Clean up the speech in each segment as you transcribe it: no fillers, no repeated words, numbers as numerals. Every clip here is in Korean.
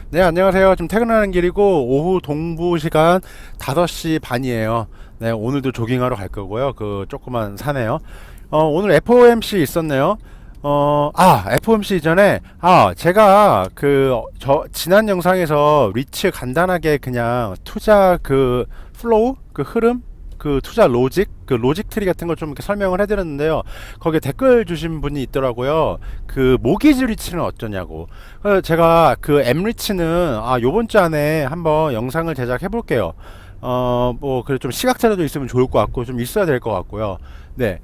네, 안녕하세요. 지금 퇴근하는 길이고 오후 동부 시간 5시 반이에요. 네, 오늘도 조깅하러 갈 거고요. 그 조그만 산에요. 오늘 FOMC 있었네요. FOMC 이전에 제가 지난 영상에서 리츠 간단하게 그냥 투자 플로우 흐름 투자 로직 로직 트리 같은 걸 좀 이렇게 설명을 해드렸는데요. 거기에 댓글 주신 분이 있더라고요. 모기지 리치는 어쩌냐고. 그래서 제가 엠리치는 요번 주 안에 한번 영상을 제작해 볼게요. 그래 좀 시각 자료도 있으면 좋을 것 같고 좀 있어야 될 것 같고요. 네.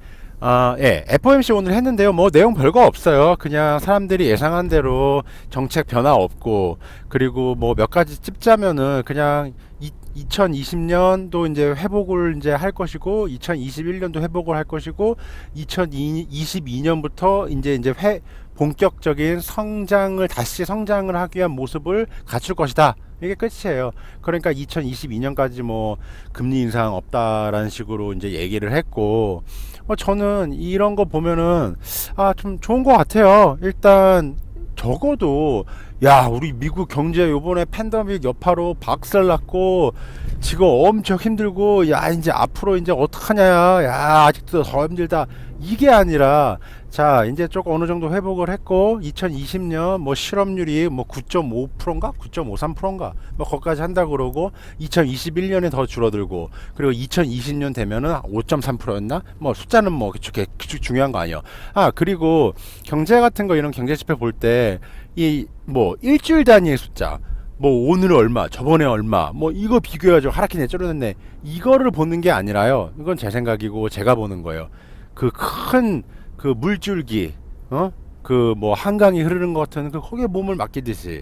예, FOMC 오늘 했는데요. 뭐 내용 별거 없어요. 그냥 사람들이 예상한 대로 정책 변화 없고, 그리고 뭐 몇 가지 찝자면은 그냥 2020년도 이제 회복을 이제 할 것이고, 2021년도 회복을 할 것이고, 2022년부터 이제 본격적인 다시 성장을 하기 위한 모습을 갖출 것이다. 이게 끝이에요. 그러니까 2022년까지 뭐 금리 인상 없다라는 식으로 이제 얘기를 했고, 저는 이런 거 보면은 좀 좋은 것 같아요. 일단 적어도 우리 미국 경제 요번에 팬데믹 여파로 박살났고 지금 엄청 힘들고 이제 앞으로 이제 어떡하냐, 아직도 더 힘들다, 이게 아니라 자 이제 조금 어느 정도 회복을 했고 2020년 뭐 실업률이 뭐 9.5%인가 9.53%인가 뭐 거기까지 한다 그러고, 2021년에 더 줄어들고, 그리고 2020년 되면은 5.3%였나 뭐 숫자는 뭐 중요한 거 아니에요. 그리고 경제 같은 거, 이런 경제 지표 볼 때 이 뭐 일주일 단위의 숫자, 뭐 오늘 얼마 저번에 얼마 뭐 이거 비교해가지고 하락했네 줄어졌네, 이거를 보는 게 아니라요. 이건 제 생각이고 제가 보는 거예요. 큰 물줄기, 뭐 한강이 흐르는 것 같은 거기에 몸을 맡기듯이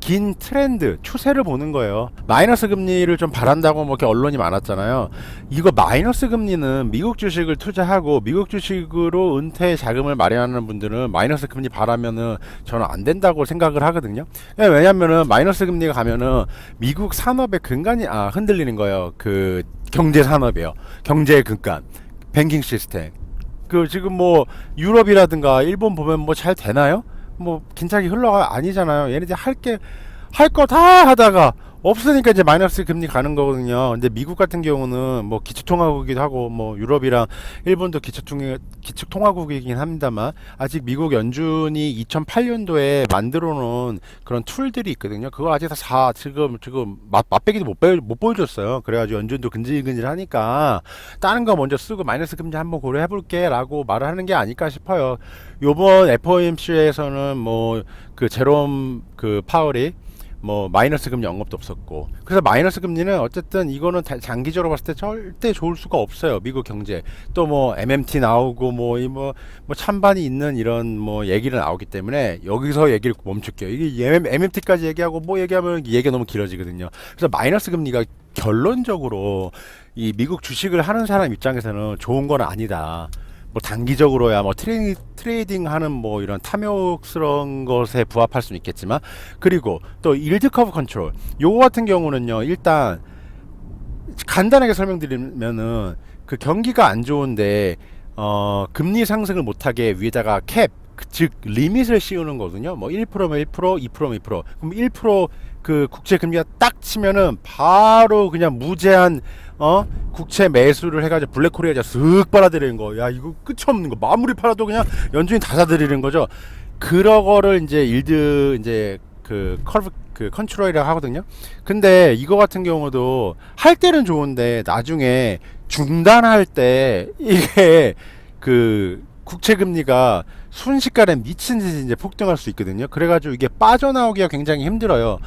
긴 트렌드 추세를 보는 거예요. 마이너스 금리를 좀 바란다고 뭐 이렇게 언론이 많았잖아요. 이거 마이너스 금리는 미국 주식을 투자하고 미국 주식으로 은퇴 자금을 마련하는 분들은 마이너스 금리 바라면은 저는 안 된다고 생각을 하거든요. 왜냐면은 마이너스 금리가 가면은 미국 산업의 근간이 흔들리는 거예요. 경제 산업이요. 경제의 근간, 뱅킹 시스템. 지금 뭐 유럽이라든가 일본 보면 뭐 잘 되나요? 뭐 긴착이 흘러가 아니잖아요. 얘네들 할 거 다 하다가 없으니까 이제 마이너스 금리 가는 거거든요. 근데 미국 같은 경우는 뭐 기축통화국이기도 하고, 뭐 유럽이랑 일본도 기축통화국이긴 합니다만, 아직 미국 연준이 2008년도에 만들어 놓은 그런 툴들이 있거든요. 그거 아직 지금 맛배기도 못 보여줬어요. 그래가지고 연준도 근질근질 하니까 다른 거 먼저 쓰고 마이너스 금리 한번 고려해 볼게 라고 말을 하는 게 아닐까 싶어요. 요번 FOMC에서는 뭐 제롬 파월이 뭐 마이너스 금리 언급도 없었고, 그래서 마이너스 금리는 어쨌든 이거는 장기적으로 봤을 때 절대 좋을 수가 없어요. 미국 경제 또 뭐 MMT 나오고 뭐 찬반이 있는 이런 뭐 얘기를 나오기 때문에 여기서 얘기를 멈출게요. 이게 MMT까지 얘기하고 뭐 얘기하면 얘기가 너무 길어지거든요. 그래서 마이너스 금리가 결론적으로 이 미국 주식을 하는 사람 입장에서는 좋은 건 아니다. 뭐 단기적으로야 뭐 트레이딩 하는 뭐 이런 탐욕스러운 것에 부합할 수는 있겠지만, 그리고 또 일드 커브 컨트롤 요거 같은 경우는요, 일단 간단하게 설명드리면은 경기가 안 좋은데 금리 상승을 못하게 위에다가 캡, 즉 리밋을 씌우는 거거든요. 뭐 1%면 1%, 2%면 2%. 그럼 1% 국채 금리가 딱 치면은 바로 그냥 무제한 국채 매수를 해가지고 블랙홀이 해가지고 쓱 빨아들이는 거. 이거 끝이 없는 거. 마무리 팔아도 그냥 연준이 다 사들이는 거죠. 그런 거를 이제 일드 이제 커브 컨트롤이라고 하거든요. 근데 이거 같은 경우도 할 때는 좋은데 나중에 중단할 때 이게 국채 금리가 순식간에 미친 듯이 이제 폭등할 수 있거든요. 그래가지고 이게 빠져나오기가 굉장히 힘들어요.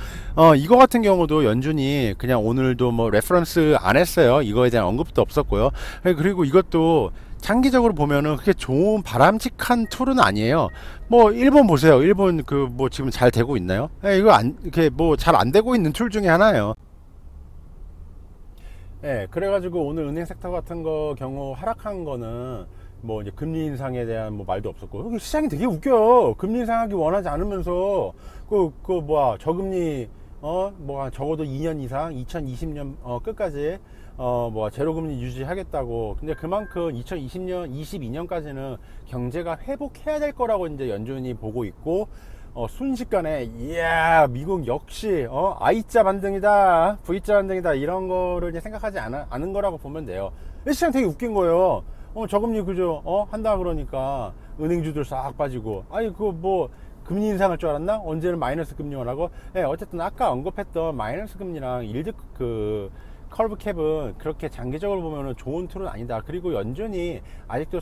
이거 같은 경우도 연준이 그냥 오늘도 뭐 레퍼런스 안 했어요. 이거에 대한 언급도 없었고요. 그리고 이것도 장기적으로 보면은 그게 좋은 바람직한 툴은 아니에요. 뭐 일본 보세요. 일본 뭐 지금 잘 되고 있나요? 이거 이렇게 뭐 잘 안 되고 있는 툴 중에 하나예요. 그래가지고 오늘 은행 섹터 같은 거 경우 하락한 거는 뭐 이제 금리 인상에 대한 뭐 말도 없었고, 여기 시장이 되게 웃겨. 금리 인상하기 원하지 않으면서 저금리 적어도 2년 이상 2020년 끝까지 제로금리 유지하겠다고. 근데 그만큼 2020년 22년까지는 경제가 회복해야 될 거라고 이제 연준이 보고 있고, 순식간에 이야 미국 역시 I자 반등이다 V자 반등이다 이런 거를 이제 생각하지 않은 거라고 보면 돼요. 시장 되게 웃긴 거예요. 저금리 그죠 한다 그러니까 은행주들 싹 빠지고 아니 그거 뭐 금리 인상할 줄 알았나? 언제는 마이너스 금리 원하고. 네, 어쨌든 아까 언급했던 마이너스 금리랑 일드 그 커브 캡은 그렇게 장기적으로 보면은 좋은 툴은 아니다. 그리고 연준이 아직도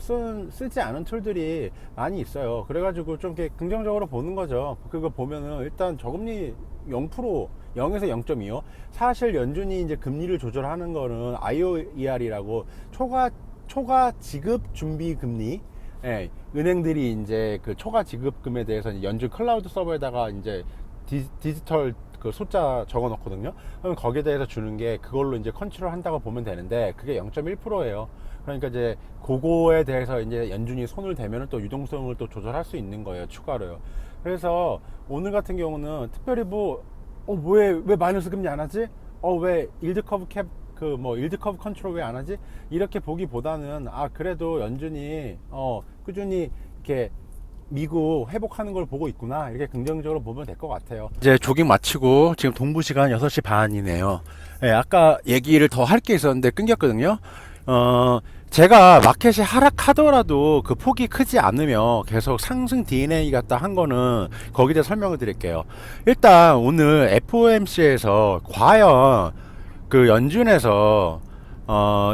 쓰지 않은 툴들이 많이 있어요. 그래가지고 좀 이렇게 긍정적으로 보는 거죠. 그거 보면은 일단 저금리 0% 0에서 0.25. 사실 연준이 이제 금리를 조절하는 거는 IOER이라고 초과 지급 준비 금리. 예, 은행들이 이제 그 초과 지급금에 대해서 연준 클라우드 서버에다가 이제 디지털 그 숫자 적어 놓거든요. 그럼 거기에 대해서 주는 게 그걸로 이제 컨트롤 한다고 보면 되는데 그게 0.1%예요. 그러니까 이제 그거에 대해서 이제 연준이 손을 대면은 또 유동성을 또 조절할 수 있는 거예요. 추가로요. 그래서 오늘 같은 경우는 특별히 왜 마이너스 금리 안 하지? 왜 일드 커브 캡 일드 커브 컨트롤 왜 안 하지? 이렇게 보기보다는 그래도 연준이 꾸준히 이렇게 미국 회복하는 걸 보고 있구나 이렇게 긍정적으로 보면 될 것 같아요. 이제 조깅 마치고 지금 동부 시간 6시 반이네요. 네, 아까 얘기를 더 할 게 있었는데 끊겼거든요. 제가 마켓이 하락하더라도 그 폭이 크지 않으며 계속 상승 DNA 같다 한 거는 거기에 대해 설명을 드릴게요. 일단 오늘 FOMC에서 과연 그 연준에서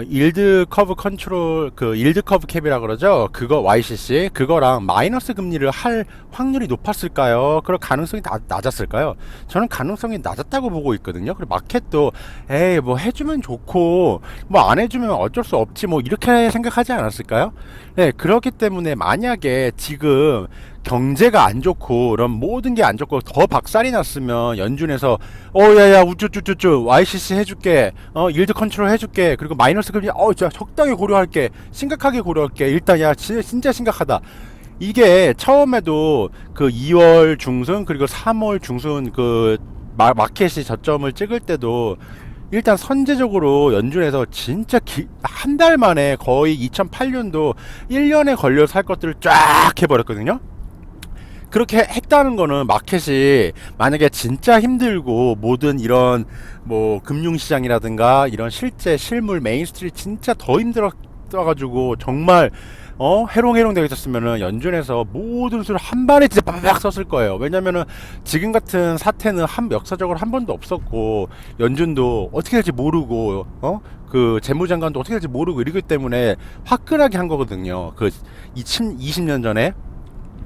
일드 커브 컨트롤 일드 커브 캡이라 그러죠. 그거 YCC 그거랑 마이너스 금리를 할 확률이 높았을까요? 그럴 가능성이 낮았을까요? 저는 가능성이 낮았다고 보고 있거든요. 그리고 마켓도 에이 뭐 해주면 좋고 뭐 안 해주면 어쩔 수 없지 뭐 이렇게 생각하지 않았을까요? 네, 그렇기 때문에 만약에 지금 경제가 안 좋고 그럼 모든 게 안 좋고 더 박살이 났으면 연준에서 야야 우쭈쭈쭈쭈 YCC 해줄게 일드 컨트롤 해줄게 그리고 마이너스 금리 자 적당히 고려할게 심각하게 고려할게 일단 야 진짜 심각하다. 이게 처음에도 그 2월 중순 그리고 3월 중순 그 마켓이 저점을 찍을 때도 일단 선제적으로 연준에서 진짜 한 달 만에 거의 2008년도 1년에 걸려서 할 것들을 쫙 해버렸거든요. 그렇게 했다는 거는 마켓이 만약에 진짜 힘들고 모든 이런 뭐 금융시장이라든가 이런 실제 실물 메인스트리트 진짜 더 힘들어가지고 정말 해롱해롱 되어 있었으면은 연준에서 모든 수를 한 발에 진짜 빡빡 썼을 거예요. 왜냐면은 지금 같은 사태는 역사적으로 한 번도 없었고 연준도 어떻게 될지 모르고 그 재무장관도 어떻게 될지 모르고 이러기 때문에 화끈하게 한 거거든요. 그 20년 전에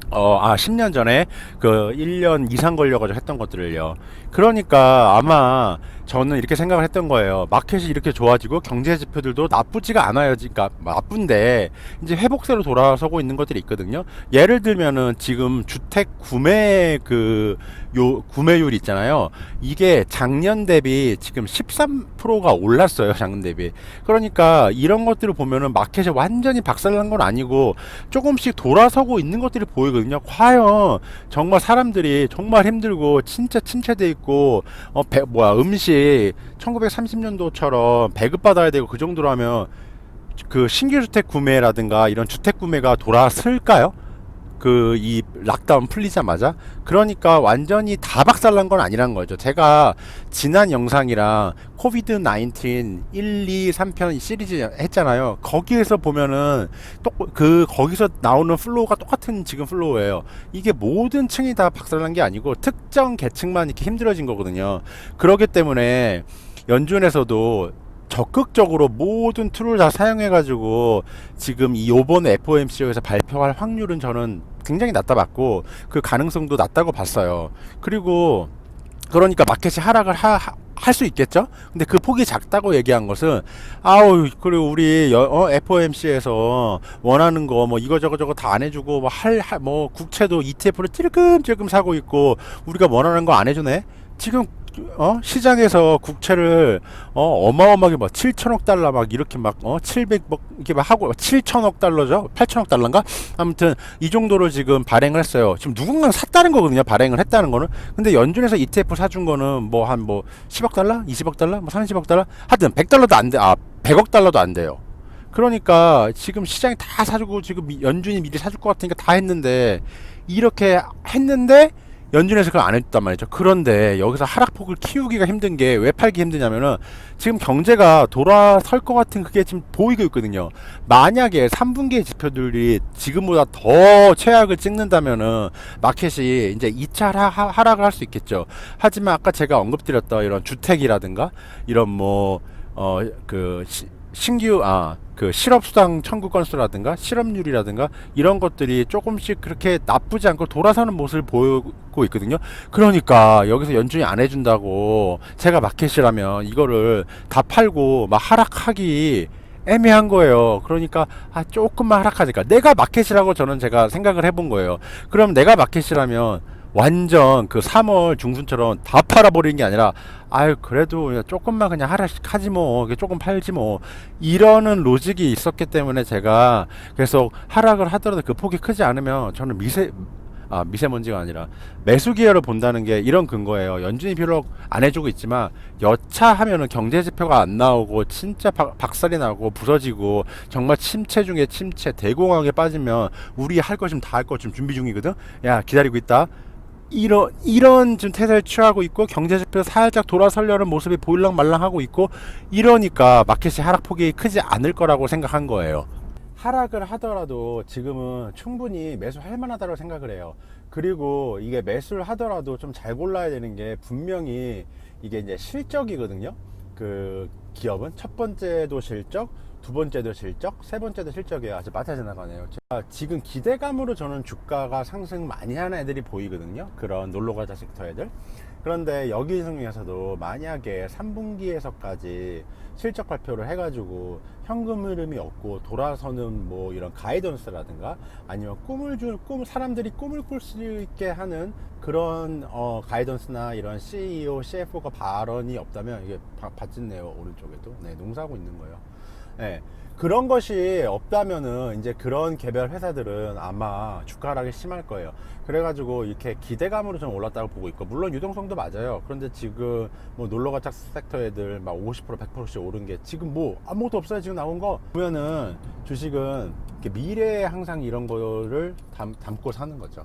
10년 전에 그 1년 이상 걸려가지고 했던 것들을요. 그러니까 아마 저는 이렇게 생각을 했던 거예요. 마켓이 이렇게 좋아지고 경제 지표들도 나쁘지가 않아요. 그러니까 나쁜데 이제 회복세로 돌아서고 있는 것들이 있거든요. 예를 들면은 지금 주택 구매 구매율 있잖아요. 이게 작년 대비 지금 13%가 올랐어요. 작년 대비. 그러니까 이런 것들을 보면은 마켓이 완전히 박살난 건 아니고 조금씩 돌아서고 있는 것들이 보이거든요. 과연 정말 사람들이 정말 힘들고 진짜 침체돼 있고 음식 1930년도처럼 배급받아야 되고 그 정도로 하면 그 신규 주택 구매라든가 이런 주택 구매가 돌아설까요? 이 락다운 풀리자마자. 그러니까 완전히 다 박살난 건 아니란 거죠. 제가 지난 영상이랑 코비드 19 1, 2, 3편 시리즈 했잖아요. 거기에서 보면은 거기서 나오는 플로우가 똑같은 지금 플로우예요. 이게 모든 층이 다 박살난 게 아니고 특정 계층만 이렇게 힘들어진 거거든요. 그렇기 때문에 연준에서도 적극적으로 모든 툴을 다 사용해가지고 지금 요번 FOMC에서 발표할 확률은 저는 굉장히 낮다 봤고 그 가능성도 낮다고 봤어요. 그리고 그러니까 마켓이 하락을 할 수 있겠죠? 근데 그 폭이 작다고 얘기한 것은 그리고 우리 FOMC에서 원하는 거 이거저거 다 안 해주고 국채도 ETF를 찔끔찔끔 사고 있고 우리가 원하는 거 안 해주네? 지금 시장에서 국채를 어마어마하게 7천억 달러 이렇게 700 이렇게 하고 7천억 달러죠? 8천억 달러인가? 아무튼 이 정도로 지금 발행을 했어요. 지금 누군가 샀다는 거거든요. 발행을 했다는 거는. 근데 연준에서 ETF 사준 거는 한 10억 달러? 20억 달러? 30억 달러? 하여튼 100달러도 안 돼. 100억 달러도 안 돼요. 그러니까 지금 시장이 다 사주고 지금 연준이 미리 사줄 것 같으니까 다 했는데 이렇게 했는데 연준에서 그걸 안 해줬단 말이죠. 그런데 여기서 하락폭을 키우기가 힘든 게 왜 팔기 힘드냐면은 지금 경제가 돌아설 것 같은 그게 지금 보이고 있거든요. 만약에 3분기의 지표들이 지금보다 더 최악을 찍는다면은 마켓이 이제 2차 하락을 할 수 있겠죠. 하지만 아까 제가 언급드렸던 이런 주택이라든가 이런 뭐 신규 그 실업수당 청구 건수라든가 실업률이라든가 이런 것들이 조금씩 그렇게 나쁘지 않고 돌아서는 모습을 보이고 있거든요. 그러니까 여기서 연준이 안 해준다고 제가 마켓이라면 이거를 다 팔고 막 하락하기 애매한 거예요. 그러니까 조금만 하락하니까 내가 마켓이라고 저는 제가 생각을 해본 거예요. 그럼 내가 마켓이라면 완전 그 3월 중순처럼 다 팔아버리는 게 아니라 아유 그래도 그냥 조금만 그냥 하락하지 뭐 조금 팔지 뭐 이러는 로직이 있었기 때문에 제가 계속 하락을 하더라도 그 폭이 크지 않으면 저는 미세먼지가 아니라 매수 기회를 본다는 게 이런 근거예요. 연준이 비록 안 해주고 있지만 여차하면은 경제 지표가 안 나오고 진짜 박살이 나고 부서지고 정말 침체 중에 침체 대공황에 빠지면 우리 할 거 지금 다 할 거 지금 준비 중이거든. 야 기다리고 있다. 이런 지금 태세를 취하고 있고 경제 지표 살짝 돌아서려는 모습이 보일랑 말랑하고 있고 이러니까 마켓이 하락폭이 크지 않을 거라고 생각한 거예요. 하락을 하더라도 지금은 충분히 매수할 만하다고 생각을 해요. 그리고 이게 매수를 하더라도 좀 잘 골라야 되는 게 분명히 이게 이제 실적이거든요. 그 기업은 첫 번째도 실적, 두 번째도 실적, 세 번째도 실적이에요. 아주 맞아 지나가네요. 지금 기대감으로 저는 주가가 상승 많이 하는 애들이 보이거든요. 그런 놀러가자 섹터 애들. 그런데 여기 중에서도 만약에 3분기에서까지 실적 발표를 해가지고 현금 흐름이 없고 돌아서는 뭐 이런 가이던스라든가 아니면 사람들이 꿈을 꿀 수 있게 하는 그런 가이던스나 이런 CEO, CFO가 발언이 없다면 이게 받짓네요. 오른쪽에도 농사하고 있는 거예요. 네, 그런 것이 없다면은 이제 그런 개별 회사들은 아마 주가 하락이 심할 거예요. 그래가지고 이렇게 기대감으로 좀 올랐다고 보고 있고, 물론 유동성도 맞아요. 그런데 지금 뭐 놀러가자 섹터 애들 막 50% 100%씩 오른 게 지금 뭐 아무것도 없어요. 지금 나온 거 보면은 주식은 미래에 항상 이런 거를 담고 사는 거죠.